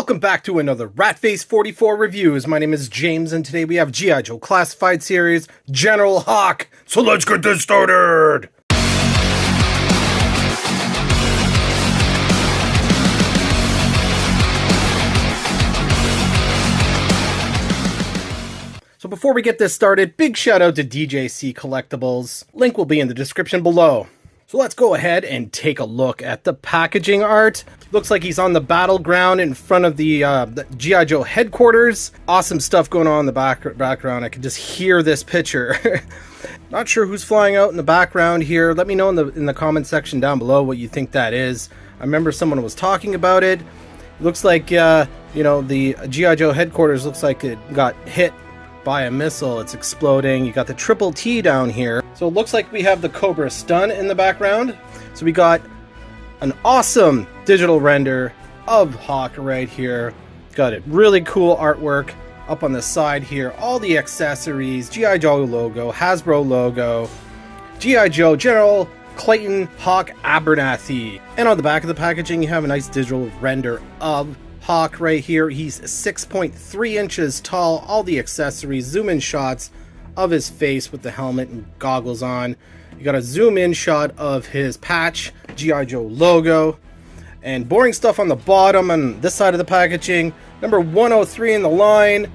Welcome back to another Ratface 44 Reviews. My name is James, and today we have G.I. Joe Classified Series General Hawk. So let's get this started! So before we get this started, big shout out to DJC Collectibles. Link will be in the description below. So let's go ahead and take a look at the packaging art. Looks like he's on the battleground in front of the G.I. Joe headquarters. Awesome stuff going on in the background. I can just hear this picture. Not sure who's flying out in the background here. Let me know in the comment section down below what you think that is. I remember someone was talking about it. It looks like, you know, the G.I. Joe headquarters looks like it got hit by a missile. It's exploding. You got the triple T down here. So it looks like we have the Cobra Stun in the background. So we got an awesome digital render of Hawk right here. Got it. Really cool artwork up on the side here. All the accessories, G.I. Joe logo, Hasbro logo, G.I. Joe General Clayton Hawk Abernathy. And on the back of the packaging, you have a nice digital render of Hawk right here. He's 6.3 inches tall. All the accessories, zoom in shots of his face with the helmet and goggles on. You got a zoom in shot of his patch, G.I. Joe logo, and boring stuff on the bottom on this side of the packaging. Number 103 in the line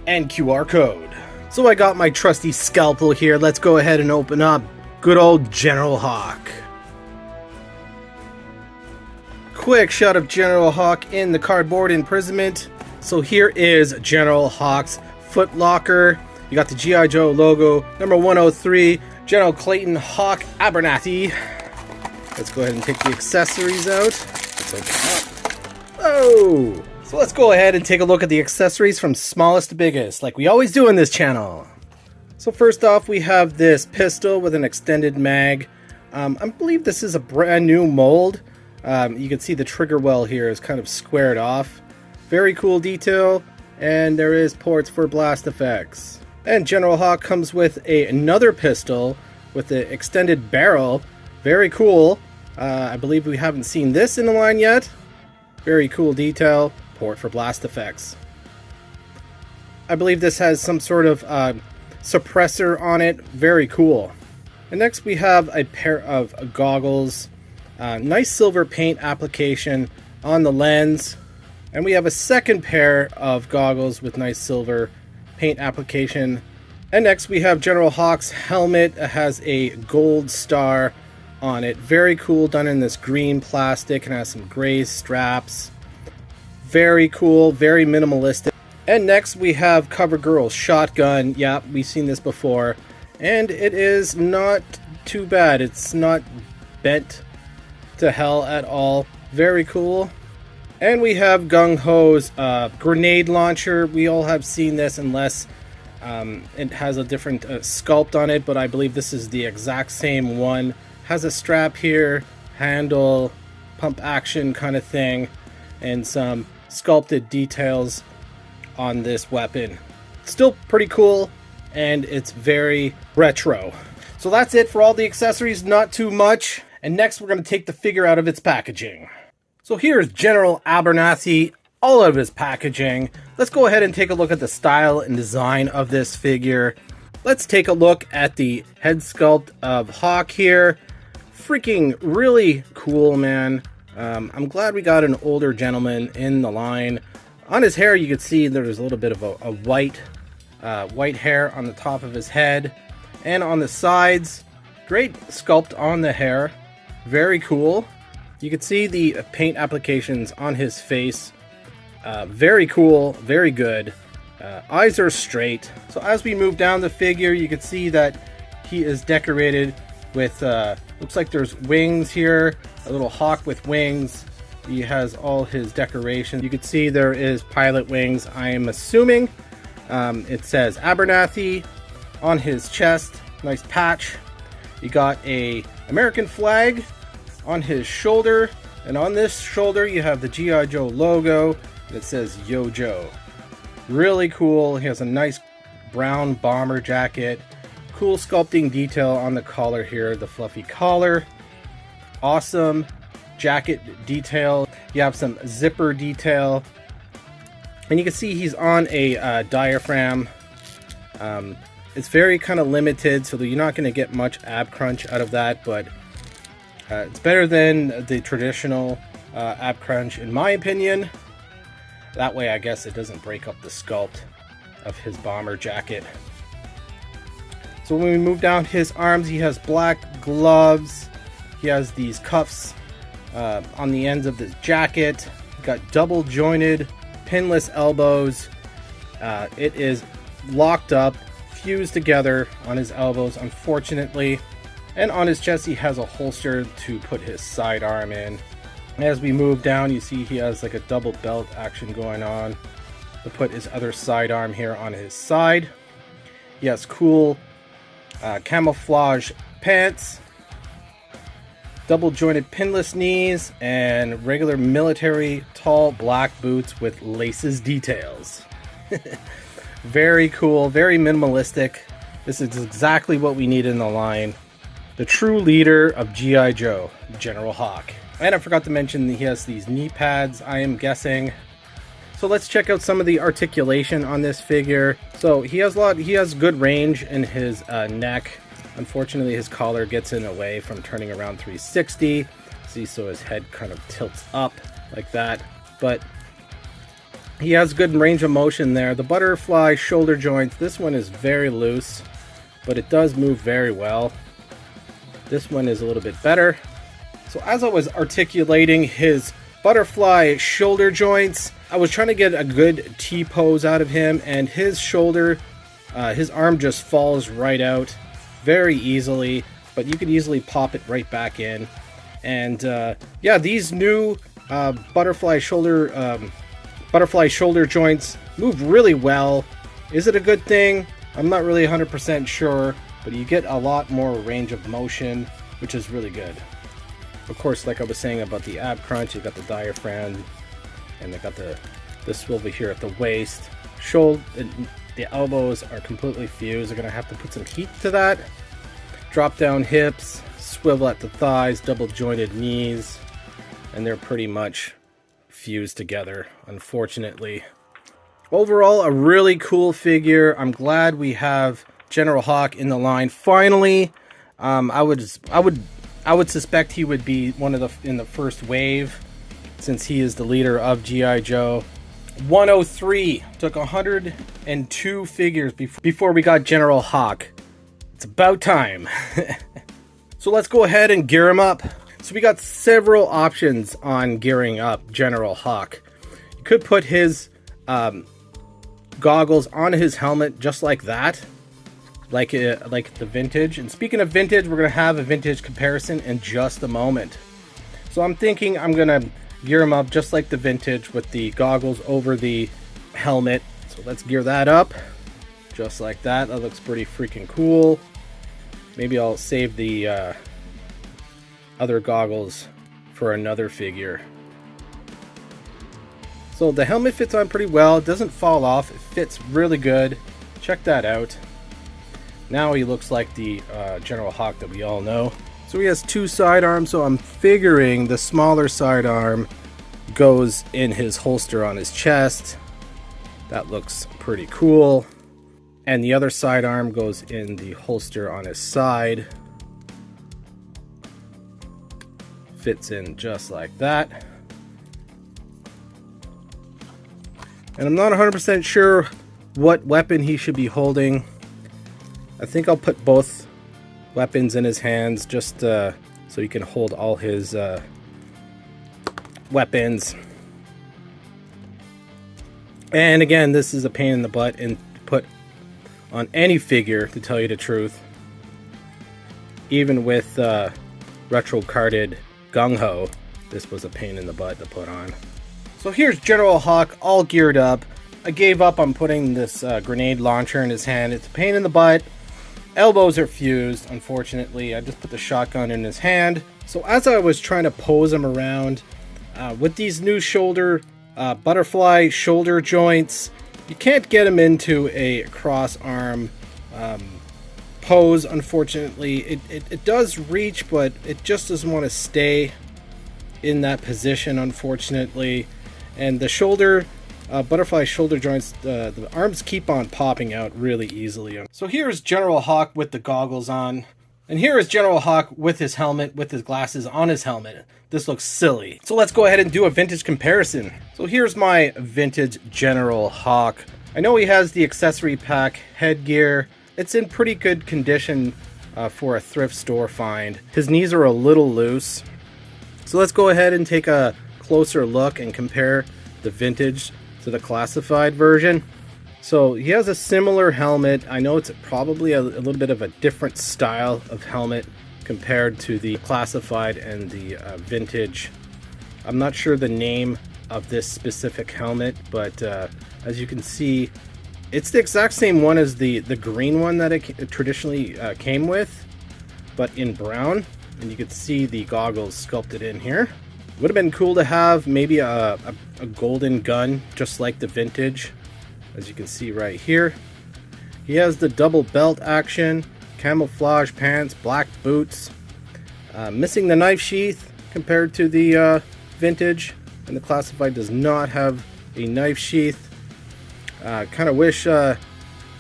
and QR code. So I got my trusty scalpel here. Let's go ahead and open up good old General Hawk. Quick shot of General Hawk in the cardboard imprisonment. So here is General Hawk's foot locker. You got the G.I. Joe logo, number 103, General Clayton Hawk Abernathy. Let's go ahead and take the accessories out. Let's open up. Oh! So let's go ahead and take a look at the accessories from smallest to biggest, like we always do in this channel. So first off, we have this pistol with an extended mag. I believe this is a brand new mold. You can see the trigger well here is kind of squared off. Very cool detail, and there is ports for blast effects. And General Hawk comes with another pistol with the extended barrel. Very cool. I believe we haven't seen this in the line yet. Very cool detail. Port for blast effects. I believe this has some sort of suppressor on it. Very cool. And next we have a pair of goggles. Nice silver paint application on the lens. And we have a second pair of goggles with nice silver paint application. And next we have General Hawk's helmet. It has a gold star on it. Very cool, done in this green plastic, and has some gray straps. Very cool, very minimalistic. And next we have CoverGirl's shotgun. Yeah, we've seen this before, and it is not too bad. It's not bent to hell at all. Very cool. And we have Gung Ho's grenade launcher. We all have seen this, unless it has a different sculpt on it, but I believe this is the exact same one. Has a strap here, handle, pump action kind of thing, and some sculpted details on this weapon. Still pretty cool, and it's very retro. So that's it for all the accessories, not too much. And next we're going to take the figure out of its packaging. So here's General Abernathy, all of his packaging. Let's go ahead and take a look at the style and design of this figure. Let's take a look at the head sculpt of Hawk here. Freaking really cool, man. I'm glad we got an older gentleman in the line. On his hair, you can see there's a little bit of a white hair on the top of his head. And on the sides, great sculpt on the hair. Very cool. You can see the paint applications on his face. Very cool, very good. Eyes are straight. So as we move down the figure, you can see that he is decorated with, looks like there's wings here, a little hawk with wings. He has all his decorations. You can see there is pilot wings, I am assuming. It says Abernathy on his chest. Nice patch. You got a American flag on his shoulder, and on this shoulder you have the G.I. Joe logo that says Yo Joe. Really cool. He has a nice brown bomber jacket. Cool sculpting detail on the collar here, the fluffy collar. Awesome jacket detail. You have some zipper detail And you can see he's on a diaphragm. It's very kind of limited, so that you're not going to get much ab crunch out of that, but it's better than the traditional ab crunch in my opinion. That way I guess it doesn't break up the sculpt of his bomber jacket. So when we move down his arms, he has black gloves. He has these cuffs on the ends of the jacket. Got double jointed pinless elbows. It is locked up, fused together on his elbows, unfortunately. And on his chest he has a holster to put his sidearm in. As we move down, you see he has like a double belt action going on to put his other sidearm here on his side. He has cool camouflage pants, double jointed pinless knees, and regular military tall black boots with laces details. Very cool, very minimalistic. This is exactly what we need in the line. The true leader of G.I. Joe, General Hawk. And I forgot to mention that he has these knee pads, I am guessing. So let's check out some of the articulation on this figure. So he has good range in his neck. Unfortunately, his collar gets in the way from turning around 360. See, so his head kind of tilts up like that. But he has good range of motion there. The butterfly shoulder joints, this one is very loose, but it does move very well. This one is a little bit better. So as I was articulating his butterfly shoulder joints, I was trying to get a good T-pose out of him, and his shoulder, his arm just falls right out very easily, but you could easily pop it right back in. And yeah, these new butterfly shoulder joints move really well. Is it a good thing? I'm not really 100% sure, but you get a lot more range of motion, which is really good. Of course, like I was saying about the ab crunch, you got the diaphragm, and they got the swivel here at the waist. Shoulder, the elbows are completely fused. They're gonna have to put some heat to that. Drop down hips, swivel at the thighs, double jointed knees, and they're pretty much fused together, unfortunately. Overall, a really cool figure. I'm glad we have General Hawk in the line finally. I would suspect he would be in the first wave, since he is the leader of G.I. Joe. 103 took 102 figures before we got General Hawk. It's about time. So let's go ahead and gear him up. So we got several options on gearing up General Hawk. You could put his goggles on his helmet just like that, like the vintage. And speaking of vintage, we're gonna have a vintage comparison in just a moment. So I'm thinking I'm gonna gear him up just like the vintage with the goggles over the helmet. So let's gear that up just like that. That looks pretty freaking cool. Maybe I'll save the other goggles for another figure. So the helmet fits on pretty well. It doesn't fall off. It fits really good. Check that out. Now he looks like the General Hawk that we all know. So he has two sidearms, so I'm figuring the smaller sidearm goes in his holster on his chest. That looks pretty cool. And the other sidearm goes in the holster on his side. Fits in just like that. And I'm not 100% sure what weapon he should be holding. I think I'll put both weapons in his hands just so he can hold all his weapons. And again, this is a pain in the butt and put on any figure, to tell you the truth. Even with retro carded gung-ho, this was a pain in the butt to put on. So here's General Hawk all geared up. I gave up on putting this grenade launcher in his hand. It's a pain in the butt. Elbows are fused, unfortunately. I just put the shotgun in his hand. So as I was trying to pose him around with these new butterfly shoulder joints, you can't get him into a cross arm pose, unfortunately. It does reach, but it just doesn't want to stay in that position, unfortunately. And the shoulder butterfly shoulder joints, the arms keep on popping out really easily. So here's General Hawk with the goggles on. And here is General Hawk with his helmet, with his glasses on his helmet. This looks silly. So let's go ahead and do a vintage comparison. So here's my vintage General Hawk. I know he has the accessory pack headgear. It's in pretty good condition for a thrift store find. His knees are a little loose. So let's go ahead and take a closer look and compare the vintage to the classified version. So he has a similar helmet. I know it's probably a little bit of a different style of helmet compared to the classified and the vintage. I'm not sure the name of this specific helmet, but as you can see, it's the exact same one as the green one that it traditionally came with, but in brown. And you can see the goggles sculpted in here. Would have been cool to have maybe a golden gun, just like the vintage, as you can see right here. He has the double belt action, camouflage pants, black boots, missing the knife sheath compared to the vintage, and the classified does not have a knife sheath. Kind of wish Mr.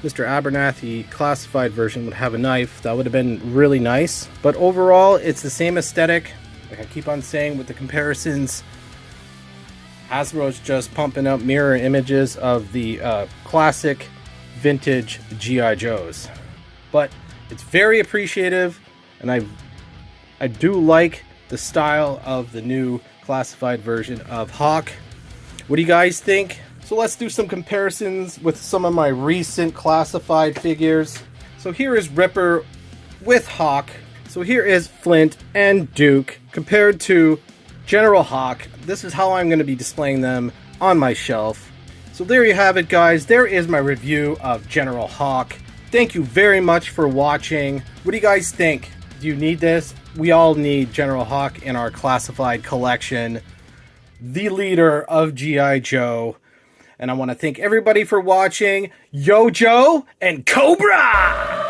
Abernathy classified version would have a knife. That would have been really nice. But overall, it's the same aesthetic. Like I keep on saying with the comparisons, Hasbro's just pumping out mirror images of the classic vintage G.I. Joes. But it's very appreciative, and I do like the style of the new classified version of Hawk. What do you guys think? So let's do some comparisons with some of my recent classified figures. So here is Ripper with Hawk. So here is Flint and Duke compared to General Hawk. This is how I'm going to be displaying them on my shelf. So there you have it, guys. There is my review of General Hawk. Thank you very much for watching. What do you guys think? Do you need this? We all need General Hawk in our classified collection. The leader of G.I. Joe. And I want to thank everybody for watching. Yo Joe and Cobra!